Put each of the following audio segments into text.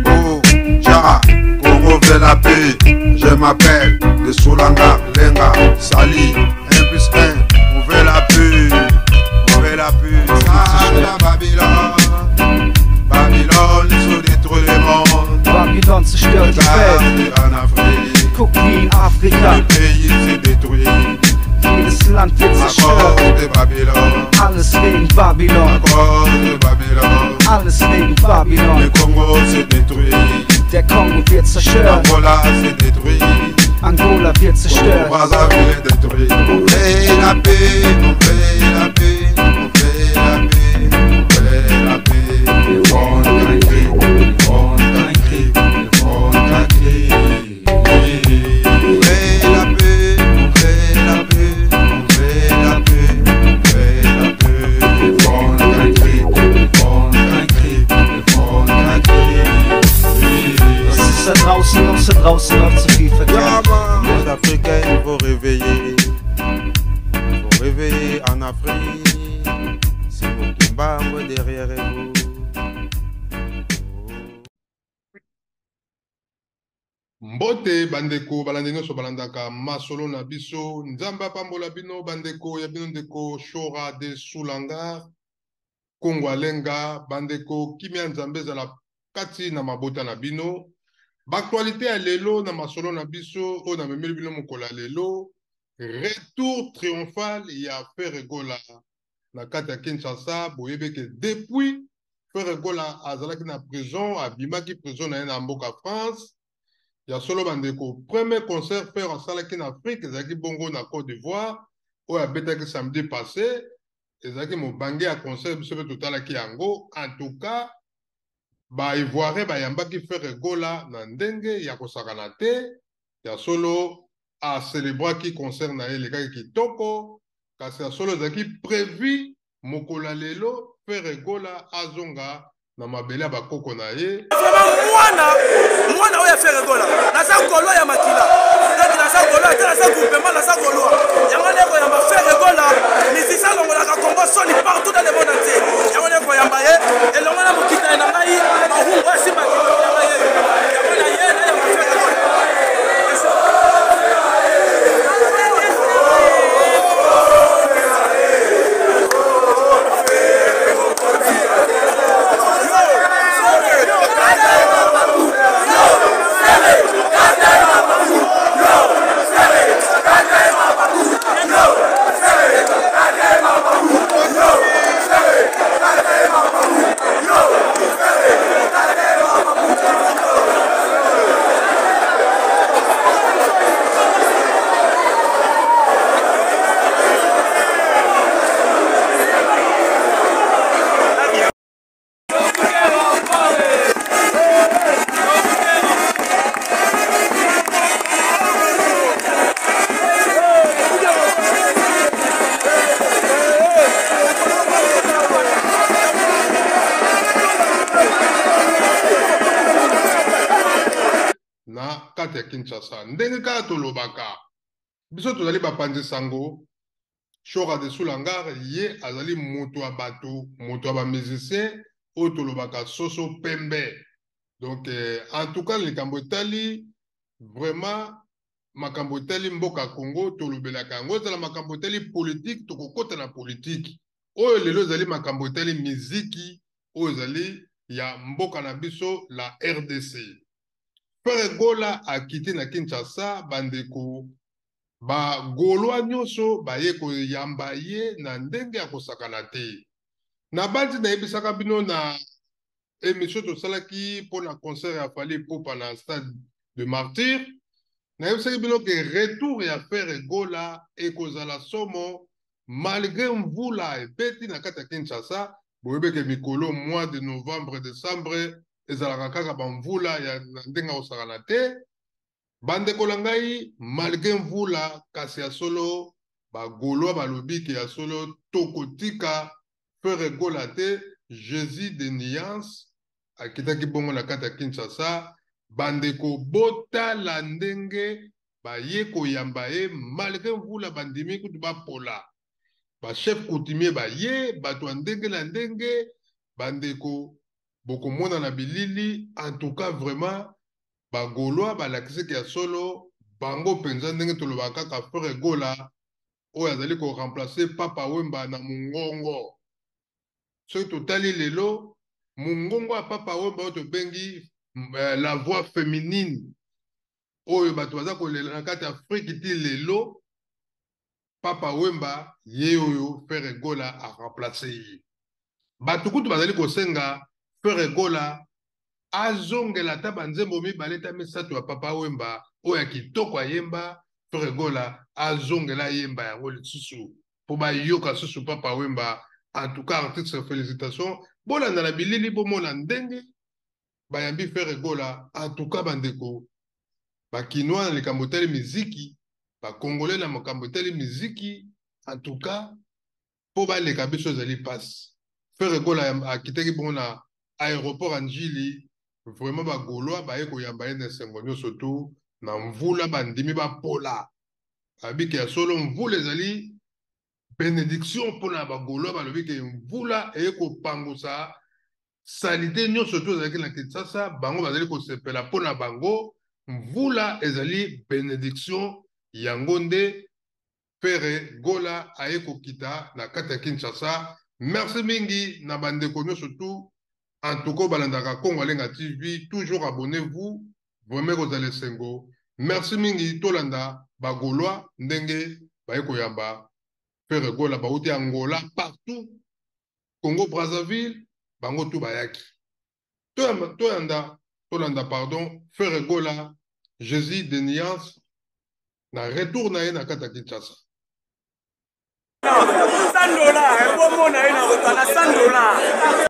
Oh, Jara, Congo veut la paix. Je m'appelle de Soulanga, Lenga, Sali, 1 plus 1. On veut la paix, on veut la paix. Ça, Babylone, Babylone, ils ont détruit le monde. Babylone zerstört die Welt. En Afrique, Guck wie in Afrika, le pays s'est détruit. jedes Land wird À cause zerstört. de Babylone, Alles wegen à Babylon, cause de Babylone. alles wegen Le Babylon. Congo s'est détruit. Der Kongo wird zerstört, Angola s'est détruit. Angola wird zerstört. Brazzaville est détruit. On veut la paix, on veut la paix, on veut la paix, on veut la paix. Wir wollen kein Krieg, wir wollen kein Krieg, wir wollen kein Krieg. On veut la paix, on veut la paix, on veut la paix, on veut la paix. Wir wollen kein Krieg, wir wollen kein Krieg, wir wollen kein Krieg. Was ist da draußen los? Da draußen läuft so viel Verkehr. Les Africains, il faut réveiller. Il faut réveiller en Afrique. C'est vous qui m'avez derrière vous. Mbote bandeko balandi nyonso balandaka masolo na biso nzambe apambola bino bandeko ya bino ndeko Shora de Soulanga Kongo Alenga bandeko kimia nzambe ezala kati na mabota na bino baktualité ya lelo na masolo na biso oyo namemeli bino mokolo ya lelo retour triomphal ya Frère Gola na kati ya Kinshasa boyebe ke depuis Frère Gola azalaki na prison abimaki prison na ye na mboka France. Ya solo bandeko premier concert faire asalaki na Afrique ezalaki bongo na Côte d'Ivoire oyo abetaki samedi passé ezalaki mobange ya concert biso mpe totalaki yango en tout cas baivoirien bayambaki Frère Gola na ndenge ya kosakana te ya solo acelebraki concert na ye elekaki kitoko kasi ya solo ezalaki prévu mokolo ya lelo Frère Gola azonga na mabele ya bakoko na ye mwana oyo Frère Gola naza kolo ya makila donc naza kolo ate naza groupement naza kolo yango ndeko yamba Frère Gola misisa longolaka Congo soni partout dans le monde entier yango ndeko yamba ye elongo na mokita na ngai mahungu asimbaki yamba ye yango na ye na yamba Frère Gola. Kinshasa ndenge kaka tolobaka biso tozali bapanzi sango Shora de Soulanga ye azali moto ya bato moto ya bamusicien oyo tolobaka soso pembe donc en tout cas likambo etali vraiment makambo etali mboka Congo tolobelaka yango ezala makambo etali politique tokokota na politique oyo lelo ezali makambo etali miziki oyo ezali ya mboka na biso la RDC. Frère Gola akiti na Kinshasa bandeko ba Gaulois nyonso baye koyamba ye na ndenge ya kosakana te na bandi nayebisaka bino na émission tosalaki mpona concert ya Fally Ipupa na stade de Martyr nayebisaki bino ke retour ya Frère Gola ekozala somo malgré mvula ebeti na kati ya Kinshasa boyebeke mikolo mois de novembre décembre ezalaka kaka bamvula ya ndenge kosakana te bandeko na ngai malgré mvula kasi ya solo bagaulois balobiki ya solo tokotika Frère Gola te Jésus de Nuance akitaki bongo na kati ya Kinshasa bandeko botala ndenge baye koyamba ye malgré mvula bandimi kutu bapola bachef coutumier baye bato ya ndenge na ndenge bandeko beaucoup moins dans la bilili en tout cas vraiment ba Gaulois ba lakise ki ya solo bango penza ndenge tolobaka ka Frère Egola oyo azali ko remplacer Papa Wemba na Mungongo. Ce totali lelo Mungongo a Papa Wemba oyo tobengi la voix féminine oyo bato baza kolela na kati ya Afrique ti lelo Papa Wemba ye oyo Frère Egola a remplacé. Bato kutu bazali kosenga Frère Egola azongela ta banzembo mibale ta misato ya Papa Wemba oyo kitoko ayemba Frère Egola azongela yemba yango lisusu po bayoka susu Papa Wemba. En tout cas, artiste, félicitations. Bola na la bilili bomona ndenge bayambi Frère Egola. En tout cas, bandeko bakinois na likambo tali miziki bakongolais na makambo tali miziki. En tout cas, po baleka biso ezali passe. Frère Egola akiteki bongo na aéroport Anjili. Vraiment bagaulois baye koyamba ye na esengo nyonso tu na mvula bandimi bapola abiki ya solo mvula ezali bénédiction pour la bagaulois balobi ke mvula eye kopangusa salite nyonso tu ezalaki na Kinshasa bango bazali kosepela mpona bango mvula ezali bénédiction yango nde Frère Egola aye kokita na kati ya Kinshasa. Merci mingi na bandeko nyonso tu. En tout cas, Balandaka Congo Alenga TV, toujours abonnez-vous. Vraiment, vous allez sengo. Merci mingi, Tolanda, Bagolois, Ndenge, Baeko Yamba, Frère Egola, Baouti Angola, partout. Congo, Brazzaville, Bango tout Bayaki. Tolanda, pardon, Frère Egola, Jésus de Niance, na retour na ye na kata Kinshasa. $100, bon mon na ye na retour $100.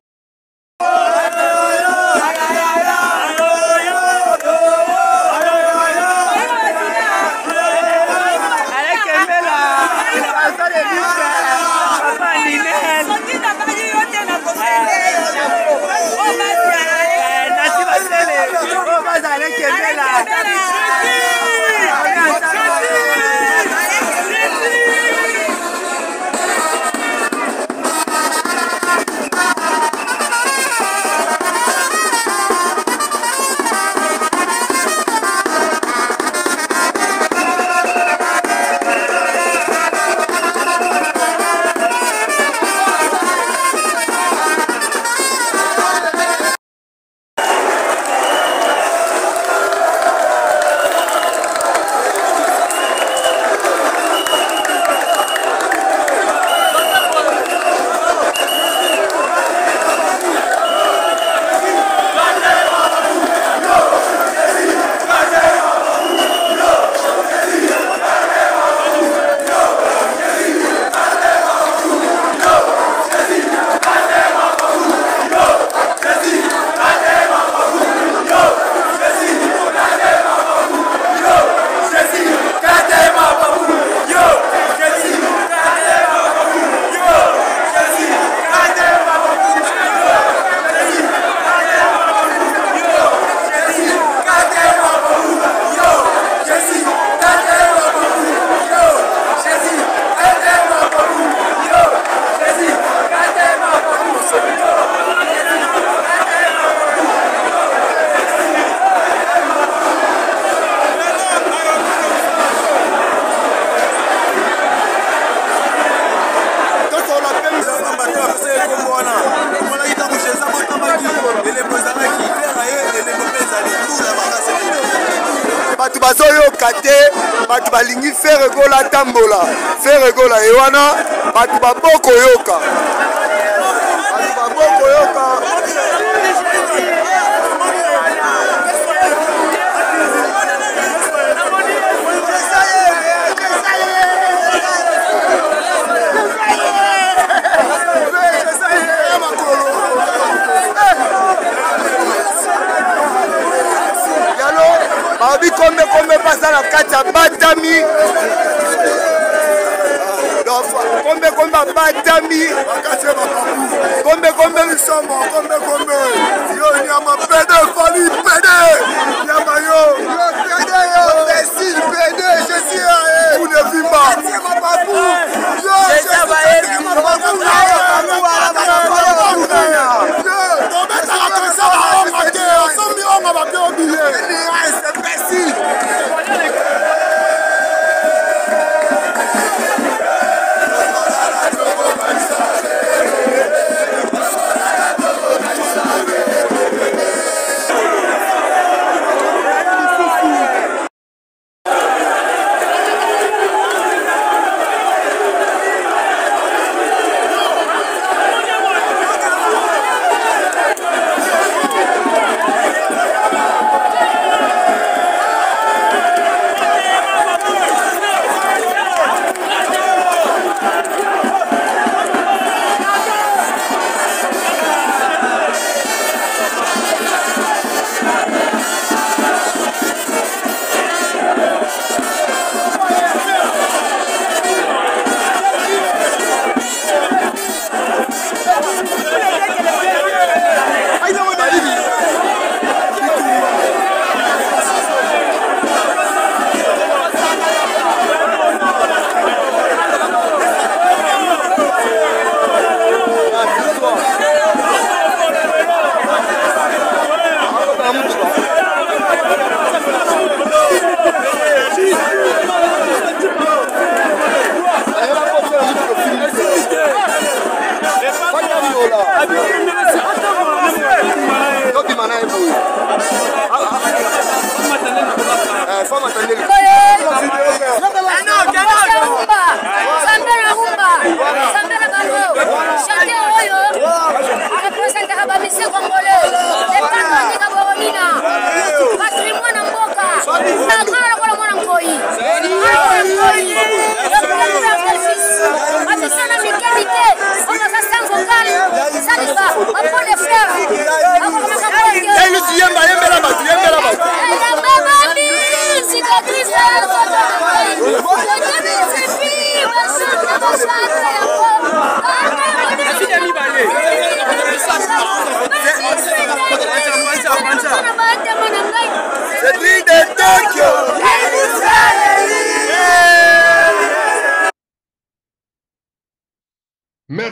Batu balingi Frère Egola tambola Frère Egola ewana batu baboko yoka Babi kombe pasa na kati ya batami kombe batami kombe lisombo kombe yo nyama pede fali pede nyama yo pede yo Cécile pede Jésus vous ne vivez pas yo Jésus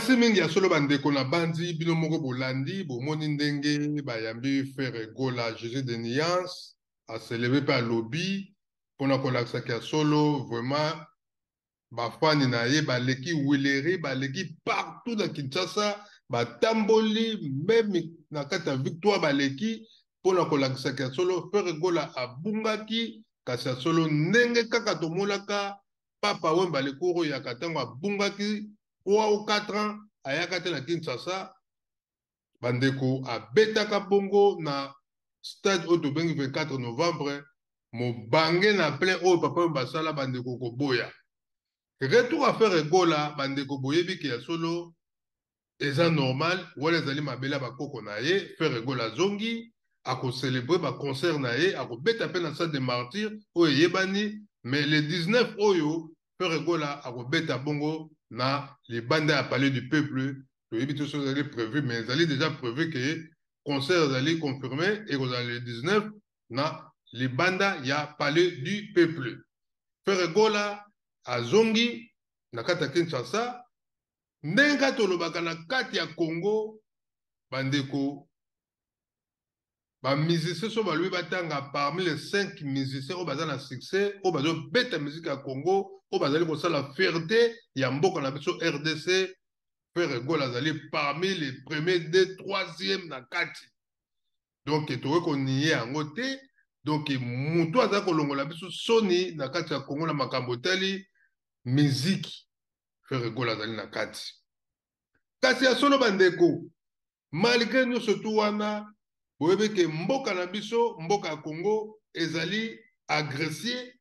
Merci mingi ya solo bandeko na bandi bino moko bolandi bomoni ndenge bayambi faire gola Jésus de Niance a célébrer par lobby pona kolakisa ya solo vraiment bafani na ye baleki wileri baleki partout na Kinshasa batamboli même na kata victoire baleki pona kolakisa ya solo faire gola abungaki kasi ya solo ndenge kaka tomolaka papa Wemba lekuro ya katango abungaki 3 ou 4 ans ayaka te na Kinshasa bandeko abetaka bongo na stade oyo tobengi 24 novembre mobange na plein oyo papa Wemba basala bandeko koboya retour à faire egola bandeko boyebi ke ya solo eza normal wala ezali mabela bakoko na ye faire egola zongi akocélébrer baconcert na ye akobeta mpe na stade de martyr oyo eyebani mais le 19 oyo faire egola akobeta bongo na libanda ya palais du peuple toyebi te so ezali prévu mais ezali déjà prévu que concert ezali confirmé ekozala le 19 na libanda ya palais du peuple faire egola azongi na kati ya Kinshasa ndenge tolobaka na kati ya Congo bandeko bamusicien so balobi batanga parmi les 5 musiciens oyo baza na succès oyo bazobeta musique ya Congo oyo bazali kosala fierté ya mboka na biso RDC Frère Egola azali parmi les premiers des 3e na kati donc towe koniye yango te donc mutu aza kolongola biso soni na kati ya Congo na makambo tali miziki Frère Egola azali na kati kasi ya solo bandeko malgré nyonso tu wana boyebe ke mboka na biso mboka ya Congo ezali agressé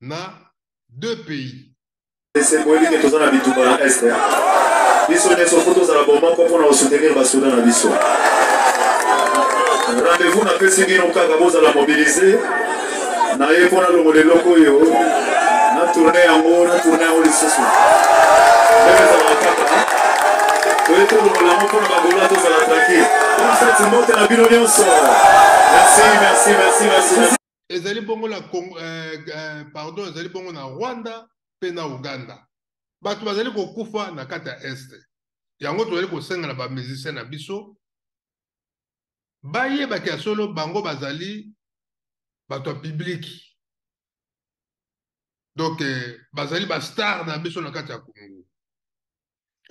na 2 pays symbolique que tozana bituba na est biso ne so photos za bomba ko pona soutenir basoda na biso rendez-vous na pesi bino kaka boza la mobiliser na ye pona longo de loko yo na tourner yango lisusu bebe za makaka to eto longo la mo pona bagola to za la tranquille pour cette montée na bino nyonso merci ezali bongo la pardon ezali bongo na Rwanda pe na Uganda bato bazali kokufa na kati ya este yango tozali kosenga na bamusicien na biso bayebaki ya solo bango bazali bato ya publiki donc bazali bastar na biso na kati ya Congo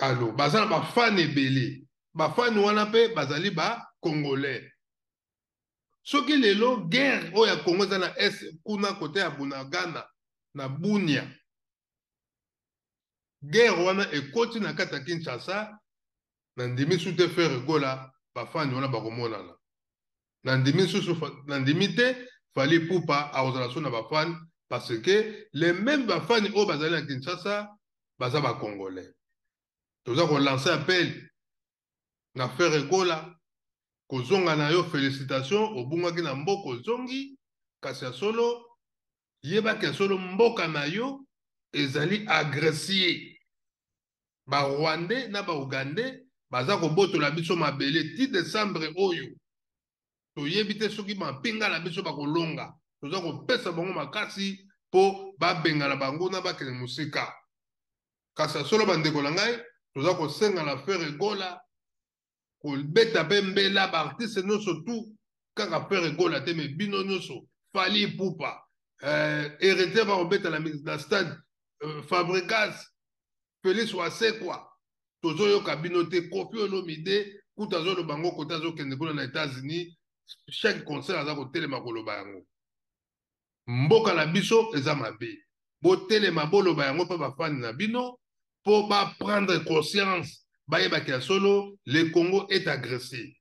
alo baza na bafani ebele bafani wana mpe bazali bacongolais soki lelo guerre oyo ya Congo eza na est kuna kote ya Bunagana na Bunia guerre wana ekoti na kati ya Kinshasa na ndimi su te Frère Egola bafani wana bakomonana na ndimi susu na ndimi te fali pupa akozala so na bafani parce que les mêmes bafani oyo bazali na Kinshasa baza bacongolais toza kolancer appel na Frère Egola kozonga na yo félicitation obungaki na mboka ozongi kasi ya solo yebaki ya solo mboka na yo ezali agressé ba Rwandais na ba Ugandais baza kobotola biso mabele 10 décembre oyo toyebi te soki mapinga na biso bakolonga toza kopesa bango makasi po babengana bango na bakende musika kasi ya solo bandeko na ngai toza kosenga na Frère Egola kolbeta mpe mbela baartiste nyonso tu kaka Frère Egola te me bino nyonso Fali Ipupa héritier bakobeta na stade Fabregas Félix Wasekwa tozoyoka bino te Koffi Olomide kuta azoloba bango kote azokende kuna na États-Unis chaque concert aza kotelema koloba yango mboka na biso eza mabe botelema boloba yango mpe bafani na bino po baprendre conscience bayebaki ya solo le Congo est agressé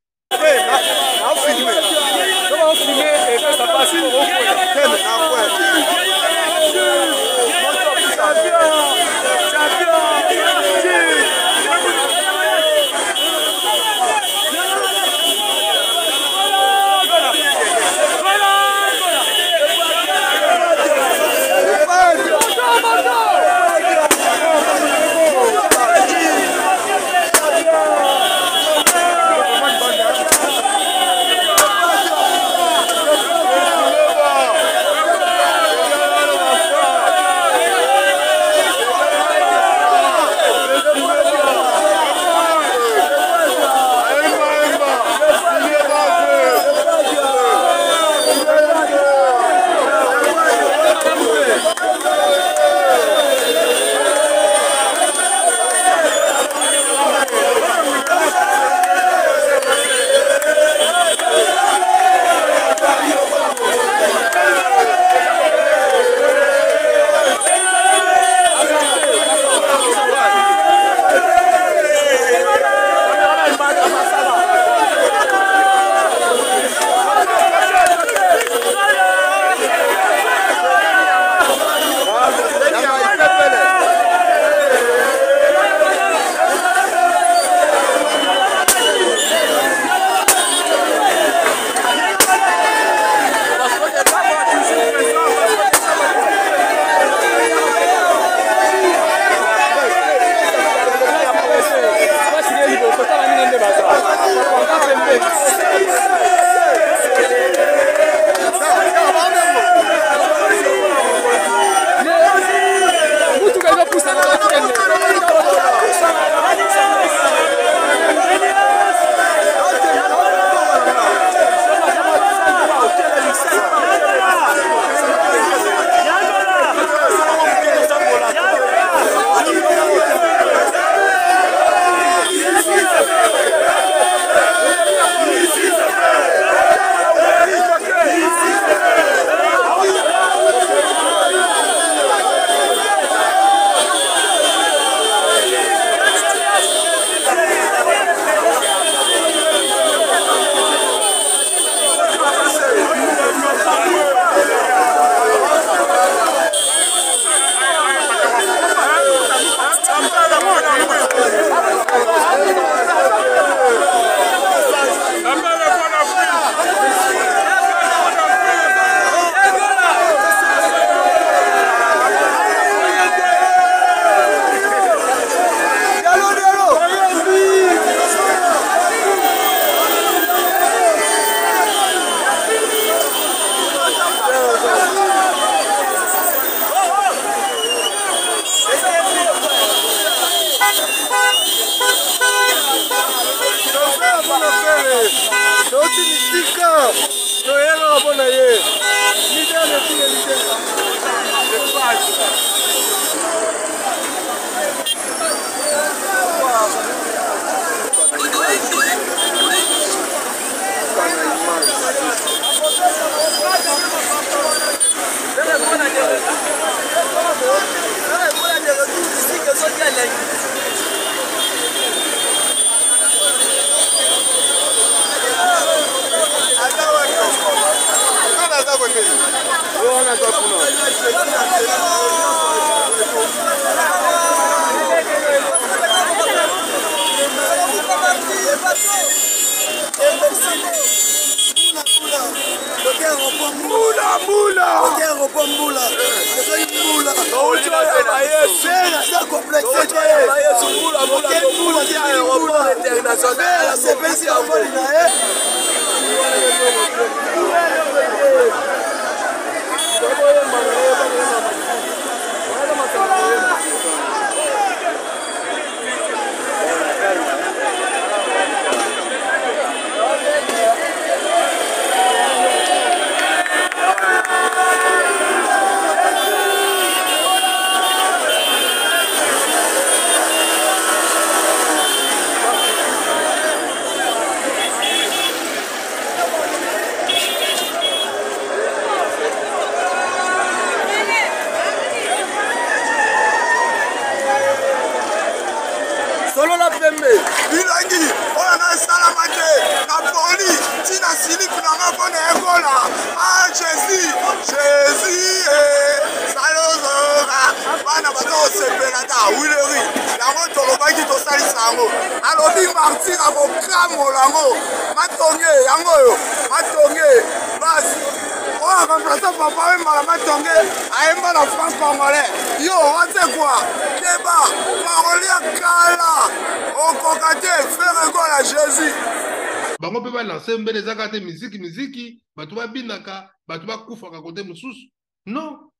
bango mpe balanse mbele ezaka te miziki bato babinaka bato bakufaka kote mosusu non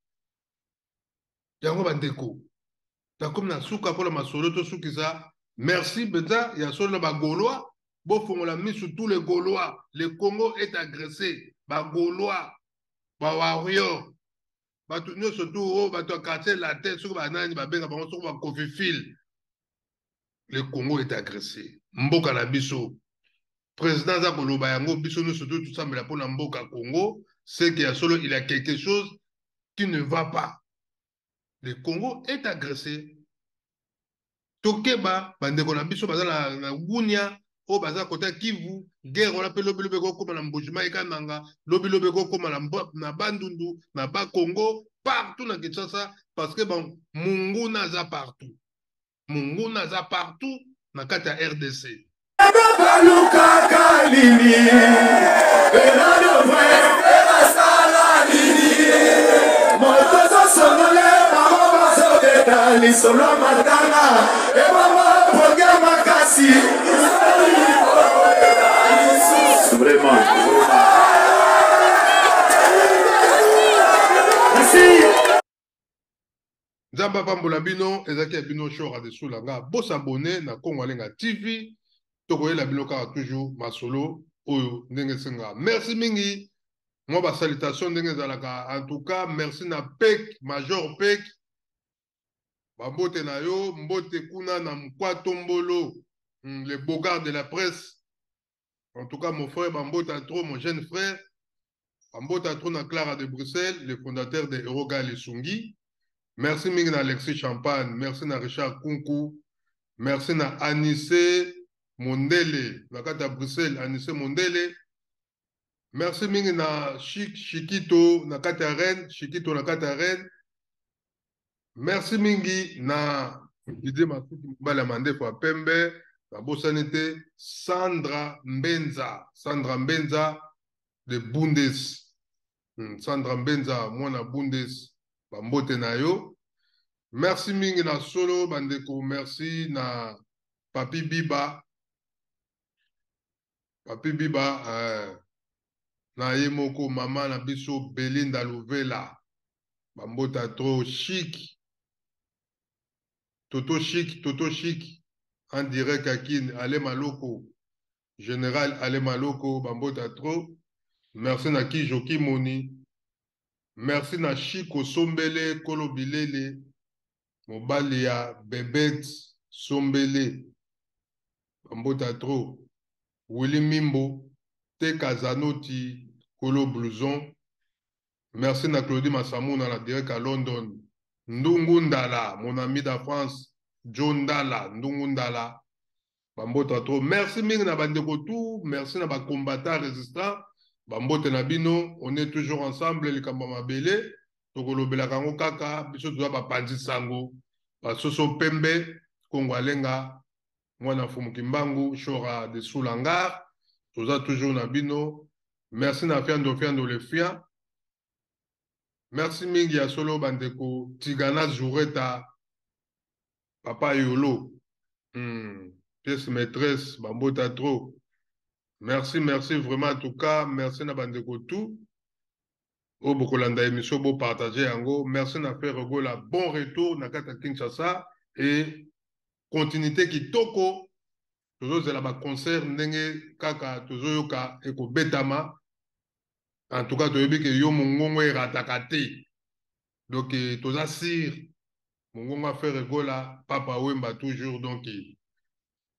yango bandeko takomi na suka mpona masolo tosukisa merci mpenza ya solo na bagaulois bofongola misu tous les gaulois le Congo est agressé bagaulois bawarrior bato nyonso tu oyo bato ya quartier latin soki banani babenga bango soki bakofifile le Congo est agressé mboka na biso président aza koloba yango biso nyonso tu tosambela mpona mboka Congo c'est que ya solo il y a quelque chose qui ne va pas. Le Congo est agressé. Tokeba bandeko na biso baza na Gunia o baza kota Kivu guerre on appelle lobi ko koma na Mbujima ekananga lobi ko koma na Bandundu na ba Congo partout na Kinshasa parce que bon Munguna za partout. Munguna za partout na kati ya RDC. Baluka kalini Benado vwe sala nini Moto sonole mamo baso betali solo matanga e mama poga makasi vraiment merci Nzamba pambola bino ezaki ya bino show de sulanga bo s'abonner na Congo Alenga TV. Tokoyela biloka toujours masolo oyo ndenge senga. Merci mingi. Moi ba salutation ndenge zalaka. En tout cas, merci na Pek, Major Pek. Ba mbote na yo, mbote kuna na Mkwato Mbolo, le bogard de la presse. En tout cas, mon frère Bambote trop, mon jeune frère. Bambote trop na Clara de Bruxelles, le fondateur de Eroga Lesungi. Merci mingi na Alexis Champagne, merci na Richard Kunku. Merci na Anissé Mondele, na kata Bruxelles, Anissé Mondele. Merci mingi na Chikito, na kata Rennes, Chikito na kata Rennes. Merci mingi na Didier Masuki Mbala Mande kwa Pembe, na Bosanete, Sandra Mbenza de Bundes. Sandra Mbenza, mwana Bundes, bambote na yo. Merci mingi na Solo Bandeko, merci na Papi Biba, na Yemoko Mama na biso Belinda Louvela, bambota trop chic, Toto chic, en direct à Kin, Ale Maloko, Général Ale Maloko, bambota trop. Merci na Kijoki Moni. Merci na Chiko Sombele Kolobilele. Mobali ya Bebet Sombele. Mbota tro. Willy Mimbo. Teka Zanoti Kolo Blouson. Merci na Claudie Massamou na la direct à London. Ndungundala, mon ami de France. John Dala, Ndungundala. Bambota tro. Merci mingi na bandeko tout. Merci na ba combattant résistant. Bambote na bino, on est toujours ensemble, les Kambama Bele, Tokolo Belakango Kaka, biso tuwa ba Panzi Sango, ba Soso Pembe, Kongwalenga, Mwana Fumukimbangu, Chora de Soulangar, Toza toujours na bino. Merci na Fiando le Fia. Merci mingi ya solo bandeko, Tigana Zoureta, Papa Yolo, pièce maîtresse, Bambota trop. Merci, merci vraiment en tout cas. Merci na bandeko tout. Au Bokolanda émission, beau partager yango. Merci na faire la bon retour na kata Kinshasa et continuité qui toko. Toujours c'est là-bas concert ndenge kaka toujours yoka eko betama. En tout cas, tu veux que yo mongongo e ratakate. Donc toza sir mongongo a faire la papa wemba toujours donc.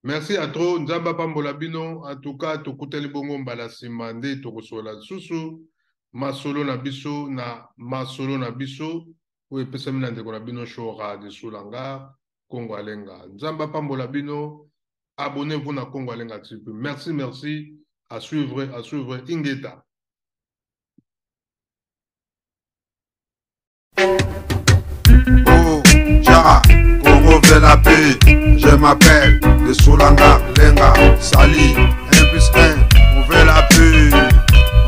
Merci à trop, Nzamba Pambola Bino, en tout cas, Tokuteli Bongo Mbala Simande, Tokosola Susu, Masolo Nabiso, Masolo Nabiso, ou Epesamina de Kolabino Shora de Soulanga, Congo Alenga. Nzamba Pambola Bino, abonnez-vous na Congo Alenga TV. Merci, merci, à suivre Ingeta. Oh, Jara, Congo fait la paix. Je m'appelle de Soulanga, Lenga, Sali, 1+1, ouvrez la paix,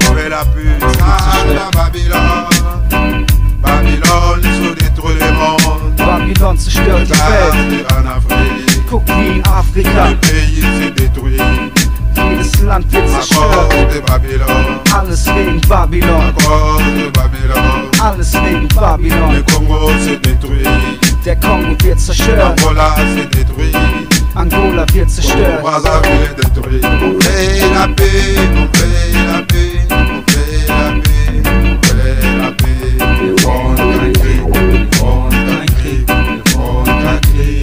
ouvrez la paix. Ça, Babylone, Babylone, ils ont détruit le monde. Babylone zerstört die Welt. En Afrique, Guck wie in Afrika. le pays s'est détruit. Jedes Land wird À cause zerstört. de Babylone, Alles wegen à Babylon. cause de Babylone, Alles wegen le Babylon. Congo s'est détruit. Der Kongo wird zerstört. Angola s'est détruit. Angola wird zerstört. Brazzaville est détruit. Ouvrez la paix, ouvrez la paix, ouvrez la paix, ouvrez la paix. On a écrit, on a écrit, on a écrit.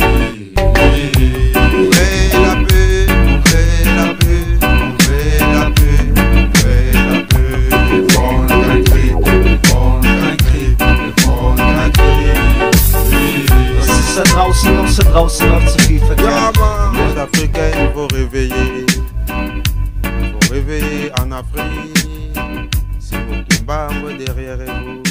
Ouvrez la paix, ouvrez la paix, ouvrez la paix, ouvrez la paix. On a écrit, on a écrit, on a écrit. Es ist da draußen läuft so viel Verkehr. Les Africains, il faut réveiller. Il faut réveiller en Afrique. C'est Mokimba, moi derrière vous.